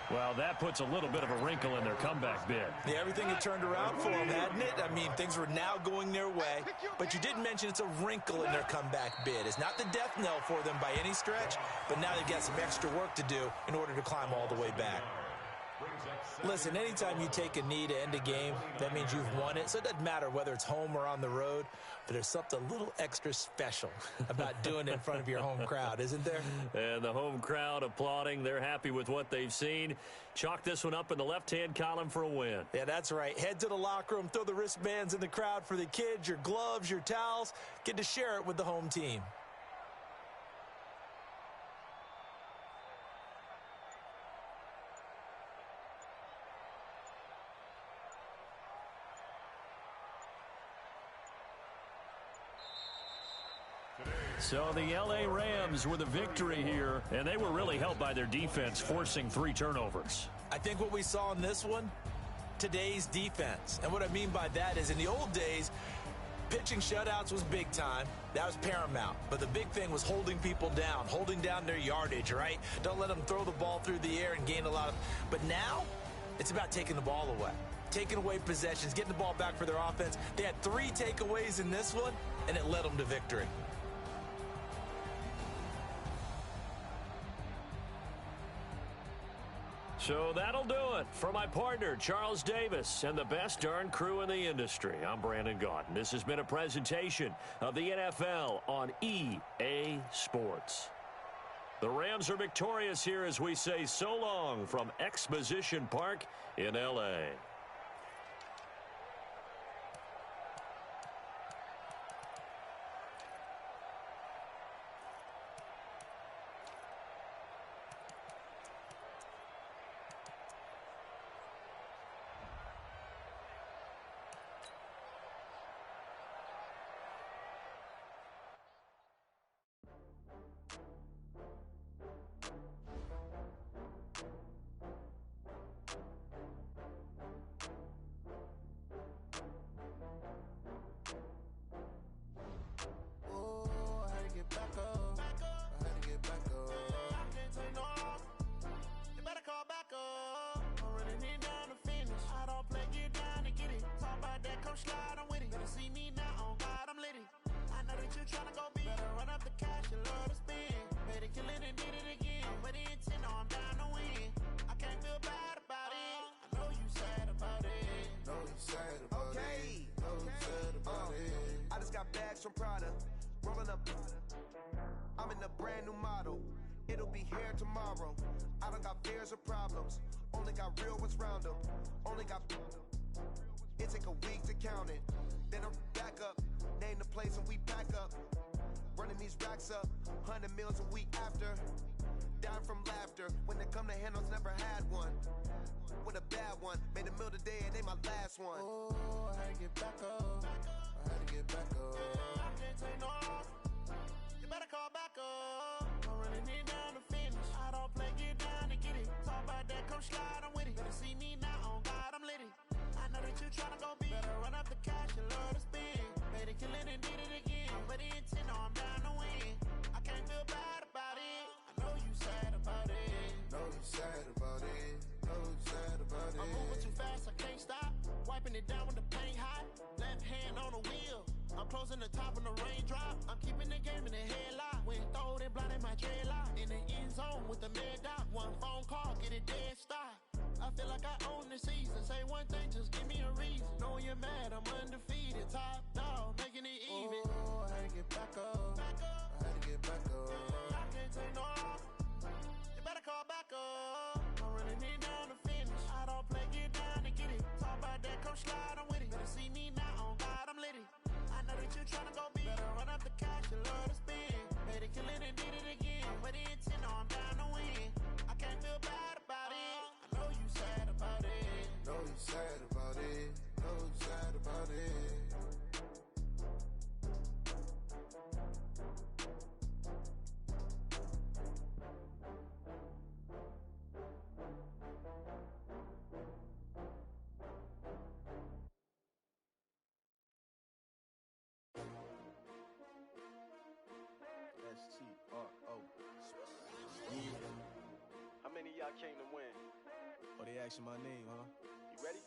Well, that puts a little bit of a wrinkle in their comeback bid.
Yeah, everything had turned around for them, hadn't it? I mean, things were now going their way. But you did mention it's a wrinkle in their comeback bid. It's not the death knell for them by any stretch, but now they've got some extra work to do in order to climb all the way back. Listen, anytime you take a knee to end a game, that means you've won it. So it doesn't matter whether it's home or on the road, but there's something a little extra special about doing it in front of your home crowd, isn't there?
And the home crowd applauding. They're happy with what they've seen. Chalk this one up in the left-hand column for a win.
Yeah, that's right. Head to the locker room, throw the wristbands in the crowd for the kids, your gloves, your towels. Get to share it with the home team.
So the L.A. Rams with a victory here, and they were really helped by their defense, forcing 3 turnovers.
I think what we saw in this one, today's defense. And what I mean by that is in the old days, pitching shutouts was big time. That was paramount. But the big thing was holding people down, holding down their yardage, right? Don't let them throw the ball through the air and gain a lot of... But now, it's about taking the ball away. Taking away possessions, getting the ball back for their offense. They had 3 takeaways in this one, and it led them to victory.
So that'll do it. For my partner, Charles Davis, and the best darn crew in the industry, I'm Brandon Gaudin. This has been a presentation of the NFL on EA Sports. The Rams are victorious here as we say so long from Exposition Park in L.A.
From Prada, rolling up. I'm in a brand new model. It'll be here tomorrow. I don't got fears or problems. Only got real ones round them. Only got. It take a week to count it. Then I'm back up. Name the place and we back up. Running these racks up. 100 meals a week after. Dying from laughter. When they come to handles, never had one. With a bad one. Made a meal today and they my last one. Oh, I had to get back up. I had to get back up. I can't take no loss. You better call back up. I'm running it down to finish. I don't play, get down to get it. Talk about that, come slide, I'm with it. Better see me now, on God, I'm litty. I know that you tryna go big. Better run up the cash, you love to spend. Made it, kill it, and did it again. But the intent, no, I'm down to win. I can't feel bad about it. I
in the top of the raindrop. I'm keeping the game in the headlock. When throwed and blinded my dreadlock. In the end zone with the mad dot. One phone call, get it dead stop. I feel like I own the season. Say one thing, just give me a reason. Knowing you're mad, I'm undefeated. Top dog, making it even.
Oh, I had to get back up. I had to get back up.
I can't take no off. You better call back up. I'm running it down to finish. I don't play, get down to get it. Talk about that, come slide, I'm with it. Better see me now, on God, I'm litty. I know that you tryna go big. Better run up the cash, you love to spend. Made it, kill it, and did it again. With the intent, I'm down to win. I can't feel bad about it. I know you sad about it.
Know you sad about it. Know you sad about it.
STRO. Yeah. How many of y'all came to win? Oh, they asking my name, huh? You ready?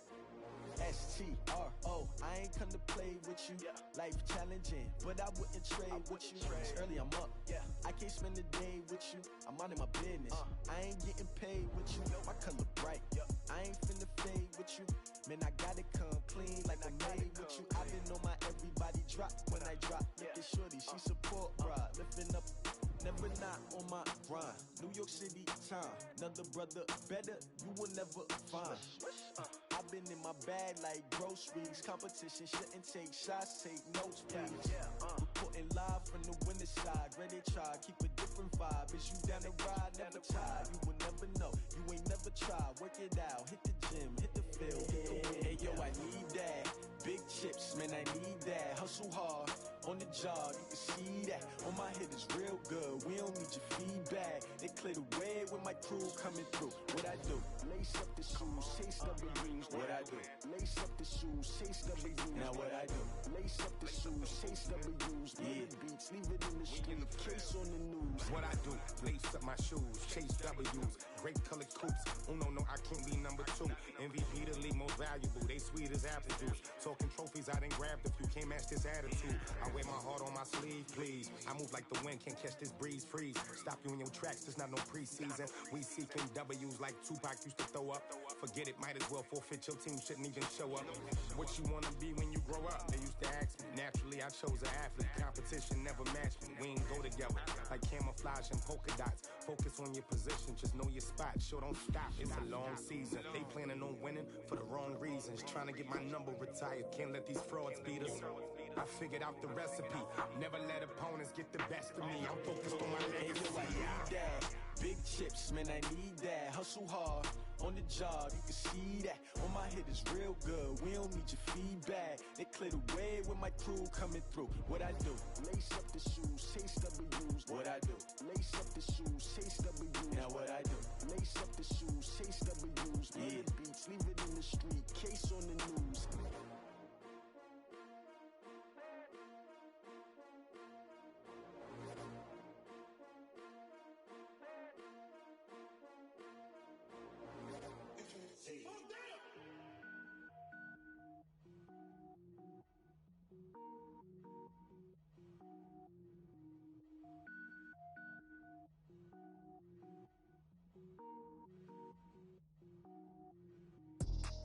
STRO. I ain't come to play with you. Yeah. Life challenging, but I wouldn't trade with you. It's early, I'm up. Yeah. I can't spend the day with you. I'm minding my business. I ain't getting paid with you. My color bright. I ain't finna fade with you. Man, I gotta come clean like I made with you. I been on my everybody drop when I drop. Look at shorty, she support ride. Lifting up, never not on my grind. New York City time, another brother better, you will never find. I've been in my bag like groceries. Competition shouldn't take shots, take notes, please. Reporting live from the winter side. Ready to try, keep a different vibe. Is you down the ride, never tired. You will never know, you ain't never tried. Work it out, hit the gym, hit the field. Hey yo, I need that. Big chips, man, I need that. Hustle hard, on the job, you can see that. On my head is real good, we don't need your feedback. They clear the way with my crew coming through. What I do? Lace up the shoes, chase W's. What I do? Lace up the shoes, chase W's. Now what I do? Lace up the shoes, chase W's. Yeah. Beats, leave it in the street, case on the news.
What I do? Lace up my shoes, chase W's. Great colored coops. Uno, no, I can't be number 2. MVP the league most valuable. They sweet as apple juice. Talking trophies, I done grabbed a few. Can't match this attitude. I wear my heart on my sleeve, please. I move like the wind, can't catch this breeze, freeze. Stop you in your tracks, there's not no preseason. We seeking W's like Tupac used to throw up. Forget it, might as well forfeit. Your team shouldn't even show up. What you wanna be when you grow up? They used to ask me. Naturally, I chose an athlete. Competition never matched me. We ain't go together like camouflage and polka dots. Focus on your position, just know your spot. Sure, don't stop. It's a long season. They planning on winning for the wrong reasons. Trying to get my number retired. Can't let these frauds beat us. I figured out the recipe. Never let opponents get the best of me. I'm focused on my legacy.
I need that. Big chips, man, I need that. Hustle hard, on the job, you can see that. On my head is real good, we don't need your feedback. They clear the way with my crew coming through. What I do? Lace up the shoes, chase W's. What I do? Lace up the shoes, chase W's. Now what I do? Lace up the shoes, chase W's. Yeah. Beats, leave it in the street, case on the news.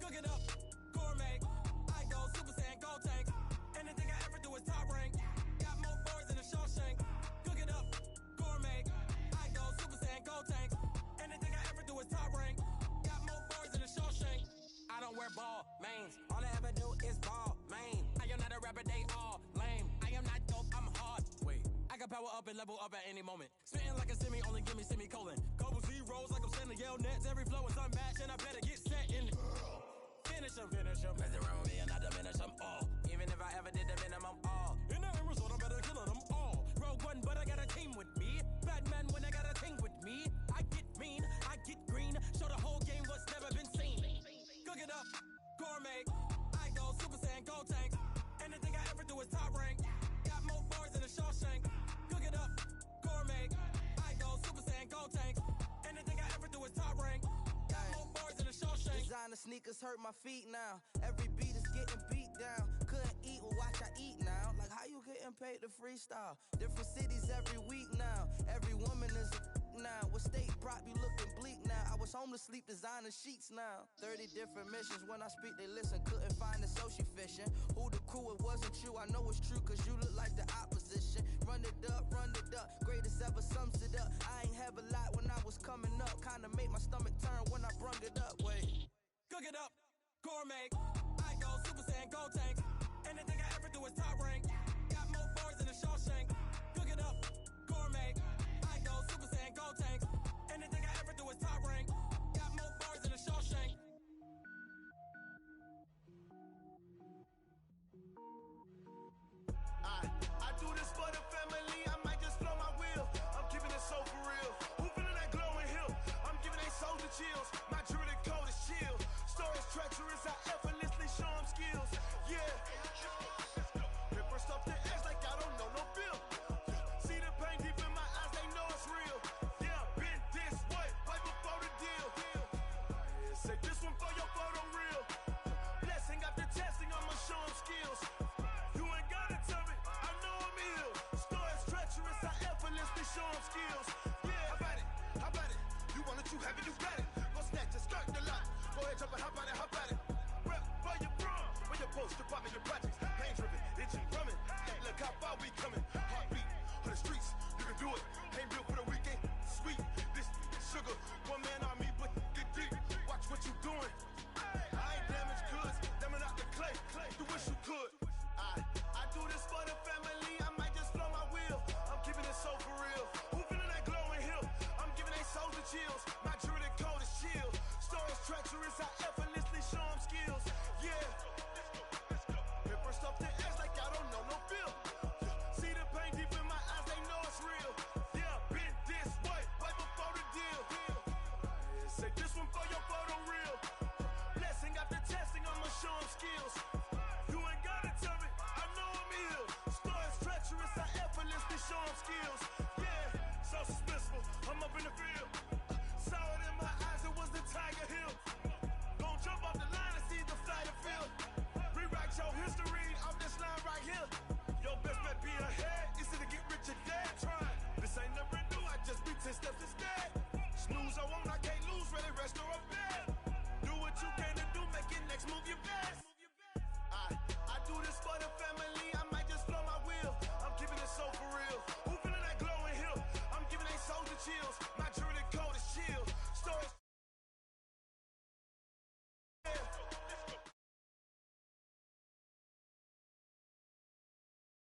Cook it up, gourmet. I go Super Saiyan, go tank. Anything I ever do is top rank. Got more boards than a Shawshank. Cook it up, gourmet. I go Super Saiyan, go tank. Anything I ever do is top rank. Got more boards than a Shawshank. I don't wear ball mains. All I ever do is ball main. I am not a rapper, they all lame. I am not dope, I'm hard. Wait, I can power up and level up at any moment. Spitting like a semi, only give me semicolon. Couple zeros like I'm sending yell nets. Every flow is unmatched and I better get set in. Finish them. Mess around with me and I diminish them all. Even if I ever did the minimum all. In the end result, I better kill them all. Rogue One, but I got a team with me. Batman when I got a thing with me. I get mean, I get green. Show the whole game what's never been seen. Cook it up, gourmet. I go Super Saiyan, go tank. Anything I ever do is top rank. Got more bars than a Shawshank. Cook it up, gourmet. I go Super Saiyan, go tank. Anything I ever do is top rank.
Designer sneakers hurt my feet now. Every beat is getting beat down. Couldn't eat, well watch I eat now. Like how you getting paid to freestyle? Different cities every week now. Every woman is a now. With state prop, you looking bleak now. I was home to sleep, designer sheets now. 30 different missions. When I speak, they listen. Couldn't find it, so she fishing. Who the crew? It wasn't you. I know it's true, cause you look like the opposition. Run it up, greatest ever sums it up. I ain't have a lot when I was coming up. Kinda made my stomach turn when I brung it up. Wait.
Cook it up, gourmet. I go Super Saiyan, go tank. Anything I ever do is top rank. Got more bars than a Shawshank. Cook it up, gourmet. I go Super Saiyan, go tank. Anything I ever do is top rank. Got more bars than a Shawshank.
I do this for the family. I might just blow my wheel. I'm keeping it so for real. Who feeling that glowing hill? I'm giving they soldier chills. My jewelry code is chill. Stories treacherous. I effortlessly show them skills. Yeah. Paper stuff the edge like I don't know no bill. See the pain deep in my eyes. They know it's real. Yeah, been this way right before the deal. Say this one for your photo real. Blessing after testing. I'ma show them skills. You ain't gotta tell me. I know I'm ill. Stories treacherous. I effortlessly show them skills. Yeah, how about it? You want it, you have it, you got it. Go snatch a skirt the lot. Go ahead, jump and hop on it. Rep for your brum. Where your post, department, your projects. Pain driven, itching, drumming. Hey, look how far we coming. Heartbeat on the streets, you can do it. Ain't built for the weekend. Sweet, this sugar. One man army, but get deep. Watch what you doing. I ain't damaged goods. Damn out the clay. You wish you could. I do this for the family. I might just blow my wheel. I'm keeping it so for real. Who feeling that glowing hill? I'm giving they soldier chills. My jewelry code is chill. Stories treacherous. I effortlessly show them skills. Yeah. Paper stuff the edge like I don't know no bill. See the pain deep in my eyes. They know it's real. Yeah, been this way right before the deal. Say this one for your photo real. Blessing after testing. I'ma show them skills. You ain't gotta tell me. I know I'm ill. Stories treacherous. I effortlessly show them skills. Yeah, so suspenseful. I'm up in the field. Saw it in my eyes. It was the Tiger Hill. Gon' jump off the line and see the flight of field. Rewrite your history off this line right here. Your best bet be ahead. Easy to get rich or dead. Try. This ain't never new. I just be 10 steps instead. Snooze I won't. I can't lose. Ready, rest or a bed. Do what you can to do. Make it next move your best. I do this for the family. I might just blow my wheel. I'm keeping it so for real. Who feeling that glowing hill? I'm giving they soldier chills.